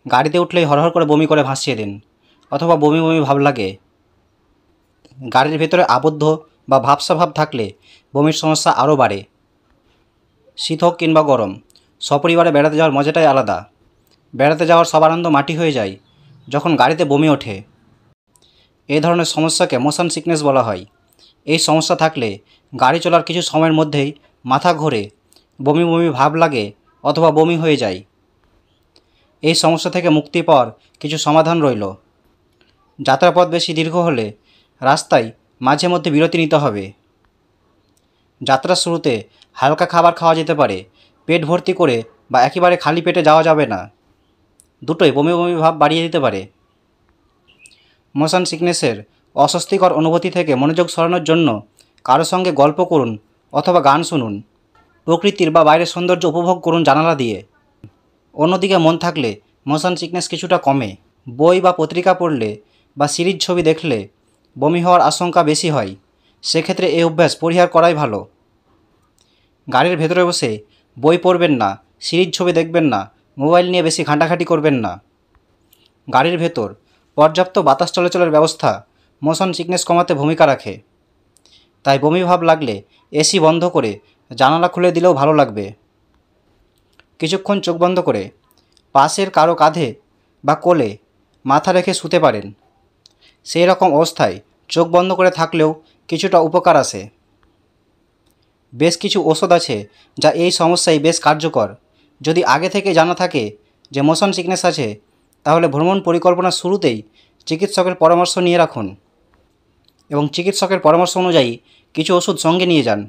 গাড়িতে উঠলেই হরহর করে বমি করে ভাসিয়ে দিন, অথবা বমি বমি ভাব লাগে। গাড়ির ভেতরে আবদ্ধ বা ভাবসা ভাব থাকলে বমির সমস্যা আরও বাড়ে। শীত হোক কিংবা গরম, সপরিবারে বেড়াতে যাওয়ার মজাটাই আলাদা। বেড়াতে যাওয়ার সব আনন্দ মাটি হয়ে যায় যখন গাড়িতে বমি ওঠে। এই ধরনের সমস্যাকে মোশন সিকনেস বলা হয়। এই সমস্যা থাকলে গাড়ি চলার কিছু সময়ের মধ্যেই মাথা ঘোরে, বমি বমি ভাব লাগে অথবা বমি হয়ে যায়। এই সমস্যা থেকে মুক্তি পাওয়ার কিছু সমাধান রইল। যাত্রাপথ বেশি দীর্ঘ হলে রাস্তায় মাঝে মধ্যে বিরতি নিতে হবে। যাত্রার শুরুতে হালকা খাবার খাওয়া যেতে পারে, পেট ভর্তি করে বা একেবারে খালি পেটে যাওয়া যাবে না। দুটোই বমি বমি ভাব বাড়িয়ে দিতে পারে। মোশন সিকনেসের অস্বস্তিকর অনুভূতি থেকে মনোযোগ সরানোর জন্য কারো সঙ্গে গল্প করুন অথবা গান শুনুন। প্রকৃতির বা বাইরের সৌন্দর্য উপভোগ করুন জানালা দিয়ে। অন্যদিকে মন থাকলে মোশন সিকনেস কিছুটা কমে। বই বা পত্রিকা পড়লে বা সিরিজ ছবি দেখলে বমি হওয়ার আশঙ্কা বেশি হয়। সেক্ষেত্রে এই অভ্যাস পরিহার করাই ভালো। গাড়ির ভেতরে বসে বই পড়বেন না, সিরিজ ছবি দেখবেন না, মোবাইল নিয়ে বেশি ঘাঁটাঘাঁটি করবেন না। গাড়ির ভেতর পর্যাপ্ত বাতাস চলাচলের ব্যবস্থা মোশন সিকনেস কমাতে ভূমিকা রাখে। তাই বমি ভাব লাগলে এসি বন্ধ করে জানালা খুলে দিলেও ভালো লাগবে। কিছুক্ষণ চোখ বন্ধ করে পাশের কারো কাঁধে বা কোলে মাথা রেখে শুতে পারেন। সেই রকম অবস্থায় চোখ বন্ধ করে থাকলেও কিছুটা উপকার আসে। বেশ কিছু ওষুধ আছে যা এই সমস্যায় বেশ কার্যকর। যদি আগে থেকে জানা থাকে যে মোশন সিকনেস আছে, তাহলে ভ্রমণ পরিকল্পনার শুরুতেই চিকিৎসকের পরামর্শ নিয়ে রাখুন এবং চিকিৎসকের পরামর্শ অনুযায়ী কিছু ওষুধ সঙ্গে নিয়ে যান।